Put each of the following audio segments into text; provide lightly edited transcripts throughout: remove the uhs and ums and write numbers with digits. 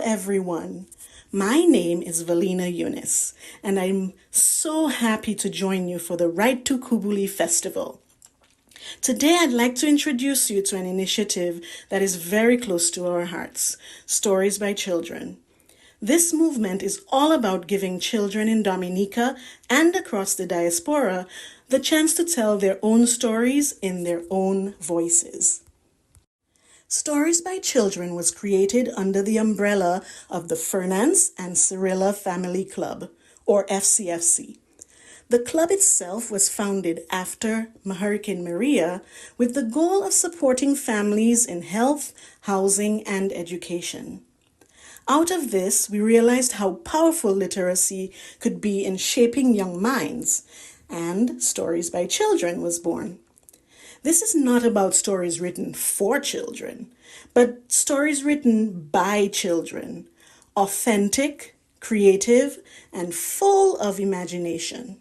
everyone. My name is Valina Eunice, and I'm so happy to join you for the Write-Tukubuli Festival. Today, I'd like to introduce you to an initiative that is very close to our hearts, Stories by Children. This movement is all about giving children in Dominica and across the diaspora the chance to tell their own stories in their own voices. Stories by Children was created under the umbrella of the Fernance and Cyrilla Family Club, or FCFC. The club itself was founded after Hurricane Maria with the goal of supporting families in health, housing, and education. Out of this, we realized how powerful literacy could be in shaping young minds, and Stories by Children was born. This is not about stories written for children, but stories written by children, authentic, creative, and full of imagination.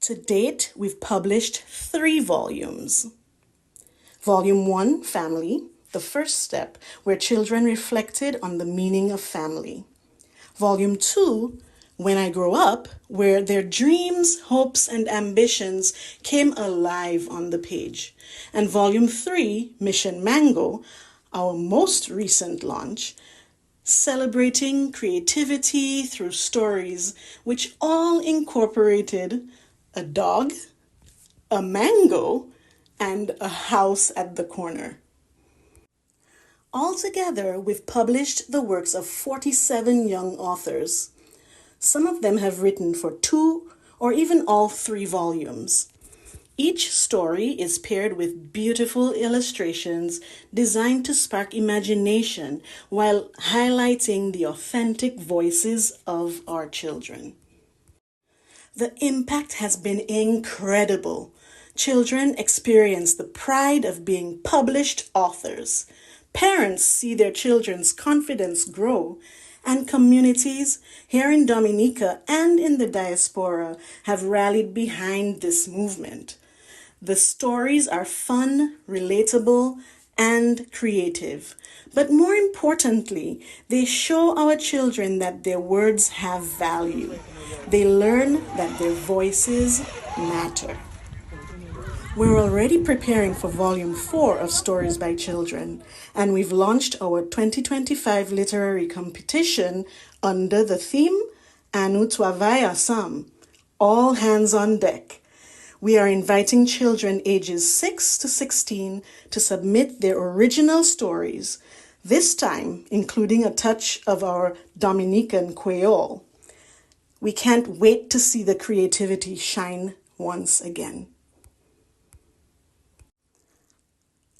To date, we've published 3 volumes. Volume 1, Family, the first step, where children reflected on the meaning of family. Volume 2, When I Grow Up, where their dreams, hopes, and ambitions came alive on the page. And Volume 3, Mission Mango, our most recent launch, celebrating creativity through stories which all incorporated a dog, a mango, and a house at the corner. Altogether, we've published the works of 47 young authors. Some of them have written for 2 or even all 3 volumes. Each story is paired with beautiful illustrations designed to spark imagination while highlighting the authentic voices of our children. The impact has been incredible. Children experience the pride of being published authors. Parents see their children's confidence grow, and communities here in Dominica and in the diaspora have rallied behind this movement. The stories are fun, relatable, and creative. But more importantly, they show our children that their words have value. They learn that their voices matter. We're already preparing for Volume 4 of Stories by Children, and we've launched our 2025 literary competition under the theme Anu Travaille Ensemble, all hands on deck. We are inviting children ages 6 to 16 to submit their original stories, this time including a touch of our Dominican Creole. We can't wait to see the creativity shine once again.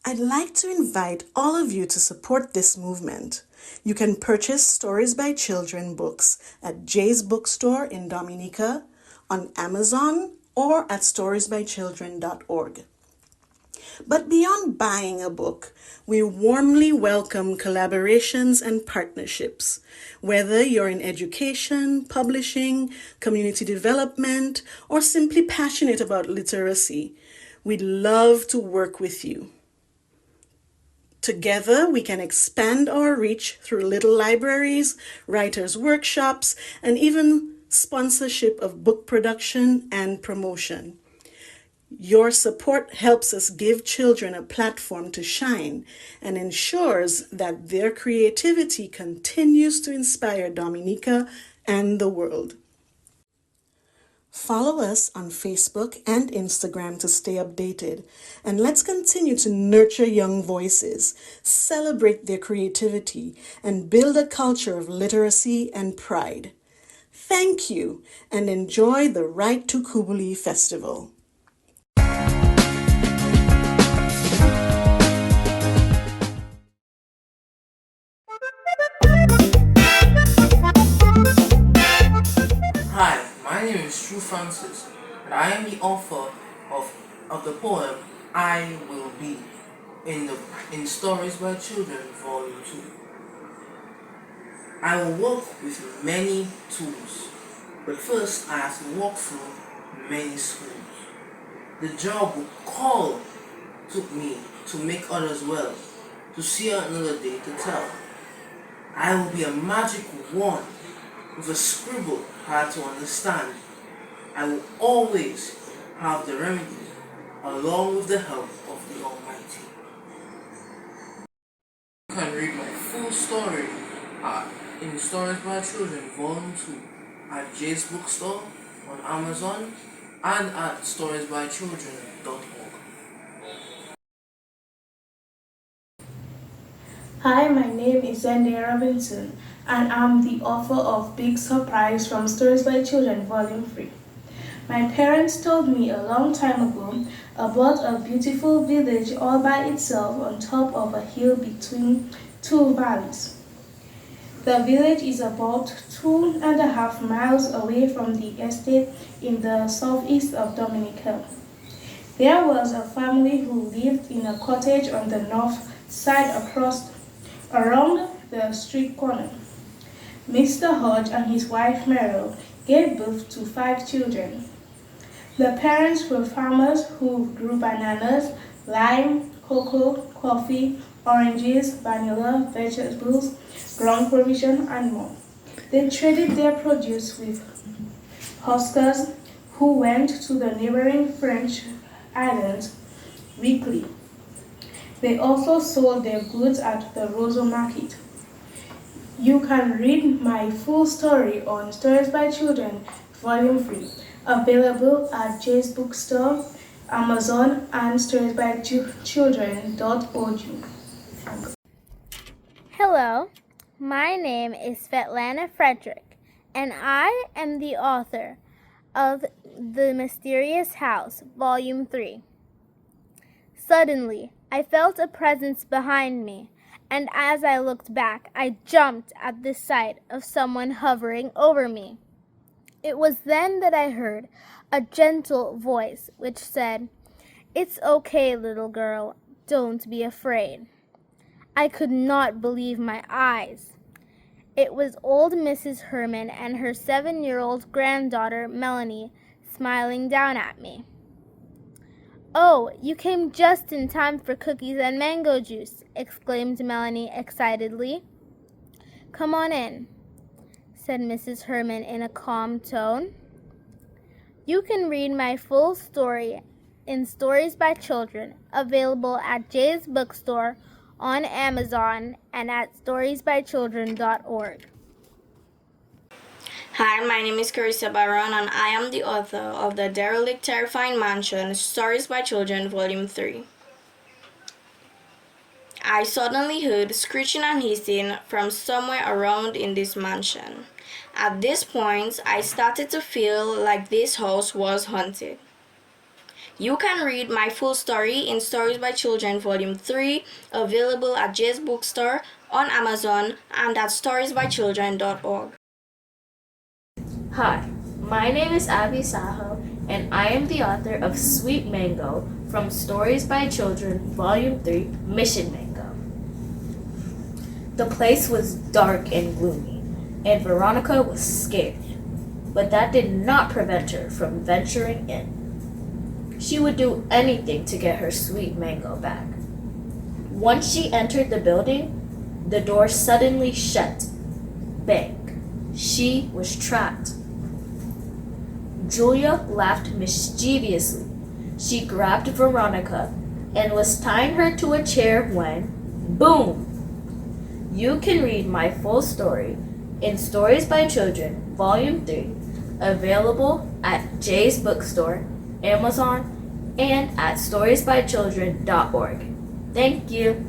I'd like to invite all of you to support this movement. You can purchase Stories by Children books at Jay's Bookstore in Dominica, on Amazon, or at storiesbychildren.org. But beyond buying a book, we warmly welcome collaborations and partnerships. Whether you're in education, publishing, community development, or simply passionate about literacy, we'd love to work with you. Together, we can expand our reach through little libraries, writers' workshops, and even sponsorship of book production and promotion. Your support helps us give children a platform to shine and ensures that their creativity continues to inspire Dominica and the world. Follow us on Facebook and Instagram to stay updated, and let's continue to nurture young voices, celebrate their creativity, and build a culture of literacy and pride. Thank you, and enjoy the Write-Tukubuli Festival. Hi, my name is Fernance, and I am the author of the poem I Will Be in Stories by Children, Volume 2. I will work with many tools, but first I have to walk through many schools. The job will call took me to make others well, to see another day to tell. I will be a magic wand with a scribble hard to understand. I will always have the remedy along with the help of the Almighty. You can read my full story in Stories by Children Volume 2 at Jay's Bookstore on Amazon and at storiesbychildren.org. Hi, my name is Zende Robinson, and I'm the author of Big Surprise from Stories by Children, Volume 3. My parents told me a long time ago about a beautiful village all by itself on top of a hill between two valleys. The village is about 2.5 miles away from the estate in the southeast of Dominica. There was a family who lived in a cottage on the north side around the street corner. Mr. Hodge and his wife Meryl gave birth to 5 children. The parents were farmers who grew bananas, lime, cocoa, coffee, oranges, vanilla, vegetables, ground provision, and more. They traded their produce with huskers who went to the neighboring French islands weekly. They also sold their goods at the Roseau Market. You can read my full story on Stories by Children, Volume 3, available at Jay's Bookstore, Amazon, and storiesbychildren.org. Hello, my name is Svetlana Frederick, and I am the author of The Mysterious House, Volume 3. Suddenly, I felt a presence behind me, and as I looked back, I jumped at the sight of someone hovering over me. It was then that I heard a gentle voice which said, "It's okay, little girl, don't be afraid." I could not believe my eyes. It was old Mrs. Herman and her 7-year-old granddaughter, Melanie, smiling down at me. "Oh, you came just in time for cookies and mango juice," exclaimed Melanie excitedly. "Come on in," said Mrs. Herman in a calm tone. You can read my full story in Stories by Children, available at Jay's Bookstore, on Amazon, and at storiesbychildren.org. Hi, my name is Carissa Baron, and I am the author of The Derelict Terrifying Mansion, Stories by Children, Volume 3. I suddenly heard screeching and hissing from somewhere around in this mansion. At this point, I started to feel like this house was haunted. You can read my full story in Stories by Children, Volume 3, available at Jay's Bookstore, on Amazon, and at storiesbychildren.org. Hi, my name is Abby Saho, and I am the author of Sweet Mango from Stories by Children, Volume 3, Mission Mango. The place was dark and gloomy, and Veronica was scared, but that did not prevent her from venturing in. She would do anything to get her sweet mango back. Once she entered the building, the door suddenly shut. Bang! She was trapped. Julia laughed mischievously. She grabbed Veronica and was tying her to a chair when, boom! You can read my full story in Stories by Children, Volume 3, available at Jay's Bookstore, Amazon, and at storiesbychildren.org. Thank you.